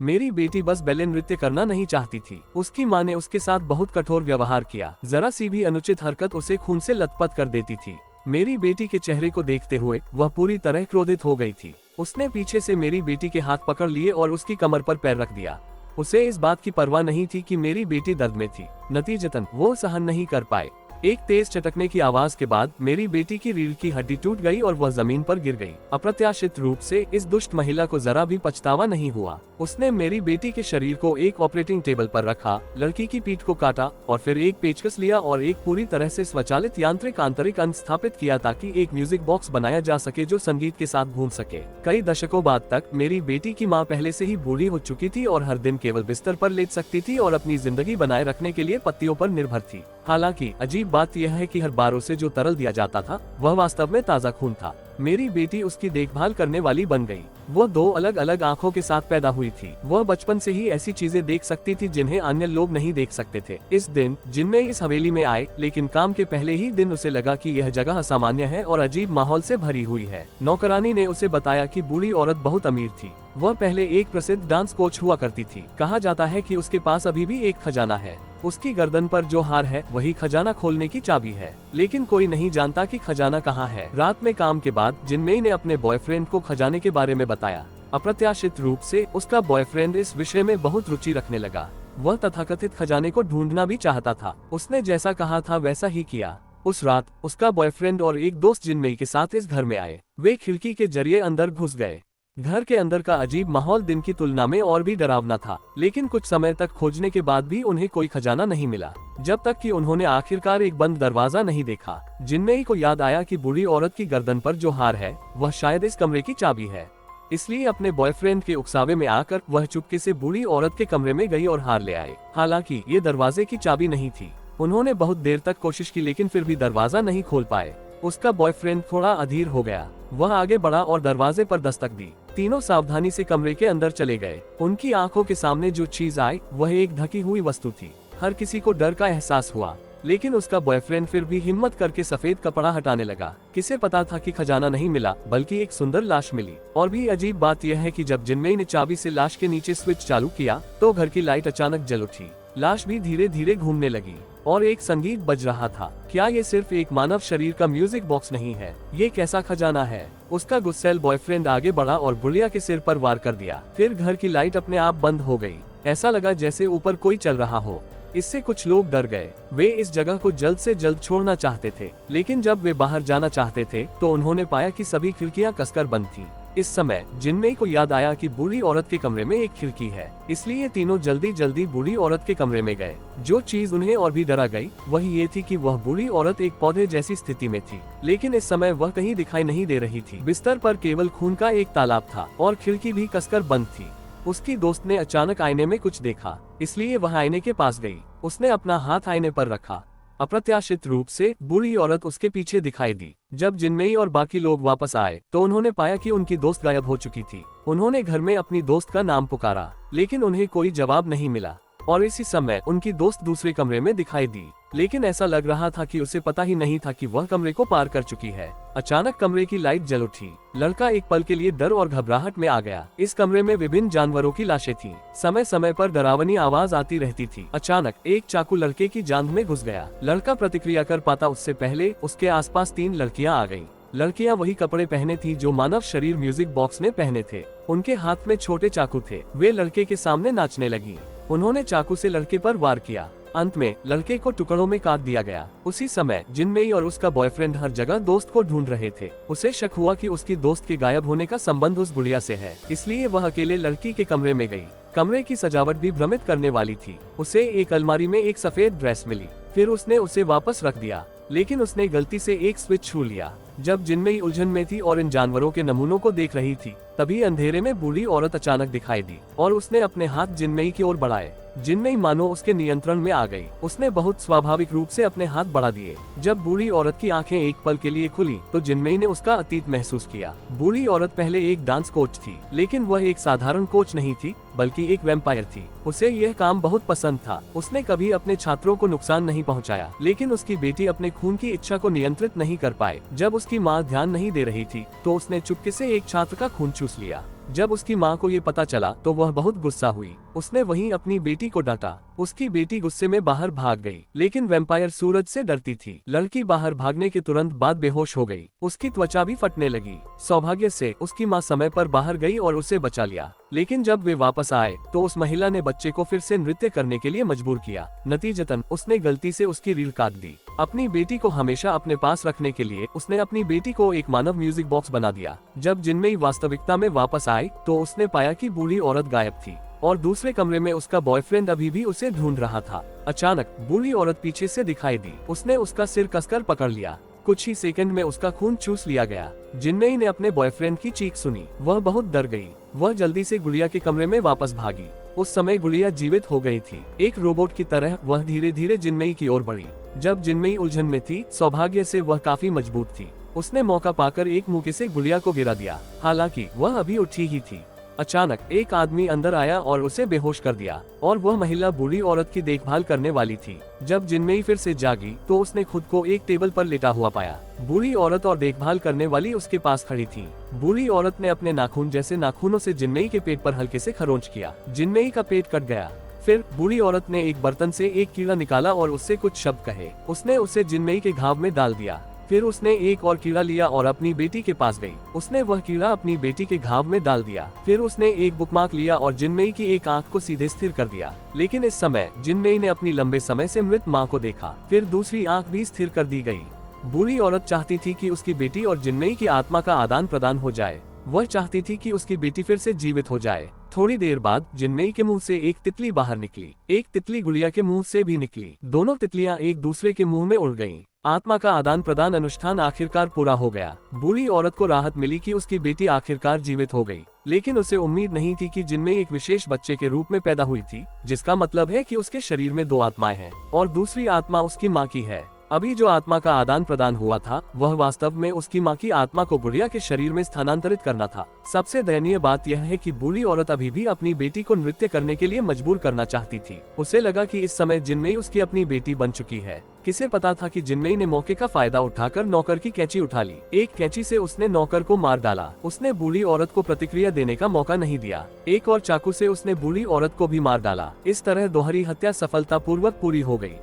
मेरी बेटी बस बैले नृत्य करना नहीं चाहती थी। उसकी माँ ने उसके साथ बहुत कठोर व्यवहार किया। जरा सी भी अनुचित हरकत उसे खून से लथपथ कर देती थी। मेरी बेटी के चेहरे को देखते हुए वह पूरी तरह क्रोधित हो गई थी। उसने पीछे से मेरी बेटी के हाथ पकड़ लिए और उसकी कमर पर पैर रख दिया। उसे इस बात की परवाह नहीं थी कि मेरी बेटी दर्द में थी। नतीजतन वो सहन नहीं कर पाए। एक तेज चटकने की आवाज के बाद मेरी बेटी की रीढ़ की हड्डी टूट गई और वह जमीन पर गिर गई। अप्रत्याशित रूप से इस दुष्ट महिला को जरा भी पछतावा नहीं हुआ। उसने मेरी बेटी के शरीर को एक ऑपरेटिंग टेबल पर रखा, लड़की की पीठ को काटा और फिर एक पेचकस लिया और एक पूरी तरह से स्वचालित यांत्रिक आंतरिक अंग स्थापित किया ताकि एक म्यूजिक बॉक्स बनाया जा सके जो संगीत के साथ घूम सके। कई दशकों बाद तक मेरी बेटी की माँ पहले से ही बूढ़ी हो चुकी थी और हर दिन केवल बिस्तर पर लेट सकती थी और अपनी जिंदगी बनाए रखने के लिए पत्तियों पर निर्भर थी। हालांकि अजीब बात यह है कि हर बार उसे जो तरल दिया जाता था वह वास्तव में ताज़ा खून था। मेरी बेटी उसकी देखभाल करने वाली बन गई। वह दो अलग अलग आंखों के साथ पैदा हुई थी। वह बचपन से ही ऐसी चीजें देख सकती थी जिन्हें अन्य लोग नहीं देख सकते थे। इस दिन जिनमें इस हवेली में आए, लेकिन काम के पहले ही दिन उसे लगा कि यह जगह असामान्य है और अजीब माहौल से भरी हुई है। नौकरानी ने उसे बताया कि बूढ़ी औरत बहुत अमीर थी। वह पहले एक प्रसिद्ध डांस कोच हुआ करती थी। कहा जाता है कि उसके पास अभी भी एक खजाना है। उसकी गर्दन पर जो हार है वही खजाना खोलने की चाबी है, लेकिन कोई नहीं जानता कि खजाना कहाँ है। रात में काम के बाद जिनमेई ने अपने बॉयफ्रेंड को खजाने के बारे में बताया। अप्रत्याशित रूप से उसका बॉयफ्रेंड इस विषय में बहुत रुचि रखने लगा। वह तथाकथित खजाने को ढूंढना भी चाहता था। उसने जैसा कहा था वैसा ही किया। उस रात उसका बॉयफ्रेंड और एक दोस्त जिनमेई के साथ इस घर में आए। वे खिड़की के जरिए अंदर घुस गए। घर के अंदर का अजीब माहौल दिन की तुलना में और भी डरावना था, लेकिन कुछ समय तक खोजने के बाद भी उन्हें कोई खजाना नहीं मिला, जब तक कि उन्होंने आखिरकार एक बंद दरवाजा नहीं देखा। जिनमेई को याद आया कि बूढ़ी औरत की गर्दन पर जो हार है वह शायद इस कमरे की चाबी है। इसलिए अपने बॉयफ्रेंड के उकसावे में आकर वह चुपके से बूढ़ी औरत के कमरे में गई और हार ले आए। हालांकि ये दरवाजे की चाबी नहीं थी। उन्होंने बहुत देर तक कोशिश की, लेकिन फिर भी दरवाजा नहीं खोल पाए। उसका बॉयफ्रेंड थोड़ा अधीर हो गया। वह आगे बढ़ा और दरवाजे पर दस्तक दी। तीनों सावधानी से कमरे के अंदर चले गए। उनकी आंखों के सामने जो चीज आई वह एक ढकी हुई वस्तु थी। हर किसी को डर का एहसास हुआ, लेकिन उसका बॉयफ्रेंड फिर भी हिम्मत करके सफेद कपड़ा हटाने लगा। किसे पता था कि खजाना नहीं मिला, बल्कि एक सुंदर लाश मिली। और भी अजीब बात यह है कि जब जिनमेई ने चाबी से लाश के नीचे स्विच चालू किया तो घर की लाइट अचानक जल उठी। लाश भी धीरे धीरे घूमने लगी और एक संगीत बज रहा था। क्या ये सिर्फ एक मानव शरीर का म्यूजिक बॉक्स नहीं है? ये कैसा खजाना है? उसका गुस्सैल बॉयफ्रेंड आगे बढ़ा और बुढ़िया के सिर पर वार कर दिया। फिर घर की लाइट अपने आप बंद हो गई। ऐसा लगा जैसे ऊपर कोई चल रहा हो। इससे कुछ लोग डर गए। वे इस जगह को जल्द से जल्द छोड़ना चाहते थे, लेकिन जब वे बाहर जाना चाहते थे तो उन्होंने पाया कि सभी खिड़कियां कसकर बंद थीं। इस समय जिनमेई को याद आया कि बूढ़ी औरत के कमरे में एक खिड़की है, इसलिए तीनों जल्दी जल्दी बूढ़ी औरत के कमरे में गए। जो चीज उन्हें और भी डरा गई वह ये थी कि वह बूढ़ी औरत एक पौधे जैसी स्थिति में थी, लेकिन इस समय वह कहीं दिखाई नहीं दे रही थी। बिस्तर पर केवल खून का एक तालाब था और खिड़की भी कसकर बंद थी। उसकी दोस्त ने अचानक आईने में कुछ देखा, इसलिए वह आईने के पास गई। उसने अपना हाथ आईने पर रखा। अप्रत्याशित रूप से बूढ़ी औरत उसके पीछे दिखाई दी। जब जिनमेई और बाकी लोग वापस आए तो उन्होंने पाया कि उनकी दोस्त गायब हो चुकी थी। उन्होंने घर में अपनी दोस्त का नाम पुकारा, लेकिन उन्हें कोई जवाब नहीं मिला। और इसी समय उनकी दोस्त दूसरे कमरे में दिखाई दी, लेकिन ऐसा लग रहा था कि उसे पता ही नहीं था कि वह कमरे को पार कर चुकी है। अचानक कमरे की लाइट जल उठी। लड़का एक पल के लिए डर और घबराहट में आ गया। इस कमरे में विभिन्न जानवरों की लाशें थीं। समय समय पर डरावनी आवाज आती रहती थी। अचानक एक चाकू लड़के की जांघ में घुस गया। लड़का प्रतिक्रिया कर पाता उससे पहले उसके आसपास 3 लड़कियां आ गईं। लड़कियां वही कपड़े पहने थी जो मानव शरीर म्यूजिक बॉक्स ने पहने थे। उनके हाथ में छोटे चाकू थे। वे लड़के के सामने नाचने लगी। उन्होंने चाकू से लड़के पर वार किया। अंत में लड़के को टुकड़ों में काट दिया गया। उसी समय जिनमेई और उसका बॉयफ्रेंड हर जगह दोस्त को ढूंढ रहे थे। उसे शक हुआ कि उसकी दोस्त के गायब होने का संबंध उस बुढ़िया से है, इसलिए वह अकेले लड़की के कमरे में गई। कमरे की सजावट भी भ्रमित करने वाली थी। उसे एक अलमारी में एक सफेद ड्रेस मिली। फिर उसने उसे वापस रख दिया, लेकिन उसने गलती से एक स्विच छू लिया। जब जिनमेई उलझन में थी और इन जानवरों के नमूनों को देख रही थी, तभी अंधेरे में बूढ़ी औरत अचानक दिखाई दी और उसने अपने हाथ जिनमेई की ओर बढ़ाए। जिनमेई मानो उसके नियंत्रण में आ गई। उसने बहुत स्वाभाविक रूप से अपने हाथ बढ़ा दिए। जब बूढ़ी औरत की आंखें एक पल के लिए खुली तो जिनमेई ने उसका अतीत महसूस किया। बूढ़ी औरत पहले एक डांस कोच थी, लेकिन वह एक साधारण कोच नहीं थी, बल्कि एक वैम्पायर थी। उसे यह काम बहुत पसंद था। उसने कभी अपने छात्रों को नुकसान नहीं पहुंचाया, लेकिन उसकी बेटी अपने खून की इच्छा को नियंत्रित नहीं कर पाए। जब उसकी माँ ध्यान नहीं दे रही थी तो उसने चुपके से एक छात्र का खून चूस लिया। जब उसकी माँ को ये पता चला तो वह बहुत गुस्सा हुई। उसने वहीं अपनी बेटी को डांटा। उसकी बेटी गुस्से में बाहर भाग गई, लेकिन वैम्पायर सूरज से डरती थी। लड़की बाहर भागने के तुरंत बाद बेहोश हो गई। उसकी त्वचा भी फटने लगी। सौभाग्य से उसकी माँ समय पर बाहर गई और उसे बचा लिया, लेकिन जब वे वापस आए तो उस महिला ने बच्चे को फिर से नृत्य करने के लिए मजबूर किया। नतीजतन उसने गलती से उसकी रीढ़ काट दी। अपनी बेटी को हमेशा अपने पास रखने के लिए उसने अपनी बेटी को एक मानव म्यूजिक बॉक्स बना दिया। जब जिनमेई वास्तविकता में वापस आई तो उसने पाया कि बूढ़ी औरत गायब थी और दूसरे कमरे में उसका बॉयफ्रेंड अभी भी उसे ढूंढ रहा था। अचानक बूढ़ी औरत पीछे से दिखाई दी। उसने उसका सिर कसकर पकड़ लिया। कुछ ही सेकंड में उसका खून चूस लिया गया। जिन्नई ने अपने बॉयफ्रेंड की चीख सुनी। वह बहुत डर गई। वह जल्दी से गुड़िया के कमरे में वापस भागी। उस समय गुड़िया जीवित हो गई थी। एक रोबोट की तरह वह धीरे धीरे जिन्नई की ओर बढ़ी। जब जिन्नई उलझन में थी, सौभाग्य से वह काफी मजबूत थी। उसने मौका पाकर एक मुक्के से गुड़िया को गिरा दिया। हालांकि वह अभी उठी ही थी। अचानक एक आदमी अंदर आया और उसे बेहोश कर दिया, और वह महिला बूढ़ी औरत की देखभाल करने वाली थी। जब जिन्नई फिर से जागी तो उसने खुद को एक टेबल पर लेटा हुआ पाया। बूढ़ी औरत और देखभाल करने वाली उसके पास खड़ी थी। बूढ़ी औरत ने अपने नाखून जैसे नाखूनों से जिन्नई के पेट पर हल्के से खरोंच किया। जिन्नई का पेट कट गया। फिर बूढ़ी औरत ने एक बर्तन से एक कीड़ा निकाला और उससे कुछ शब्द कहे। उसने उसे जिन्नई के घाव में डाल दिया। फिर उसने एक और कीड़ा लिया और अपनी बेटी के पास गई। उसने वह कीड़ा अपनी बेटी के घाव में डाल दिया। फिर उसने एक बुकमार्क लिया और जिन्नई की एक आंख को सीधे स्थिर कर दिया। लेकिन इस समय जिन्नई ने अपनी लंबे समय से मृत माँ को देखा। फिर दूसरी आंख भी स्थिर कर दी गई। बूढ़ी औरत चाहती थी कि उसकी बेटी और जिन्नई की आत्मा का आदान प्रदान हो जाए। वह चाहती थी कि उसकी बेटी फिर से जीवित हो जाए। थोड़ी देर बाद जिन्नई के मुंह से एक तितली बाहर निकली। एक तितली गुड़िया के मुंह से भी निकली। दोनों तितलियां एक दूसरे के मुंह में उड़ गईं। आत्मा का आदान प्रदान अनुष्ठान आखिरकार पूरा हो गया। बूढ़ी औरत को राहत मिली कि उसकी बेटी आखिरकार जीवित हो गई, लेकिन उसे उम्मीद नहीं थी कि जिनमें एक विशेष बच्चे के रूप में पैदा हुई थी, जिसका मतलब है कि उसके शरीर में दो आत्माएं हैं और दूसरी आत्मा उसकी माँ की है। अभी जो आत्मा का आदान प्रदान हुआ था वह वास्तव में उसकी माँ की आत्मा को गुड़िया के शरीर में स्थानांतरित करना था। सबसे दयनीय बात यह है कि बूढ़ी औरत अभी भी अपनी बेटी को नृत्य करने के लिए मजबूर करना चाहती थी। उसे लगा कि इस समय जिन्नई उसकी अपनी बेटी बन चुकी है। किसे पता था कि जिन्नई ने मौके का फायदा उठाकर नौकर की कैंची उठा ली। एक कैंची से उसने नौकर को मार डाला। उसने बूढ़ी औरत को प्रतिक्रिया देने का मौका नहीं दिया। एक और चाकू से उसने बूढ़ी औरत को भी मार डाला। इस तरह दोहरी हत्या सफलतापूर्वक पूरी हो गई।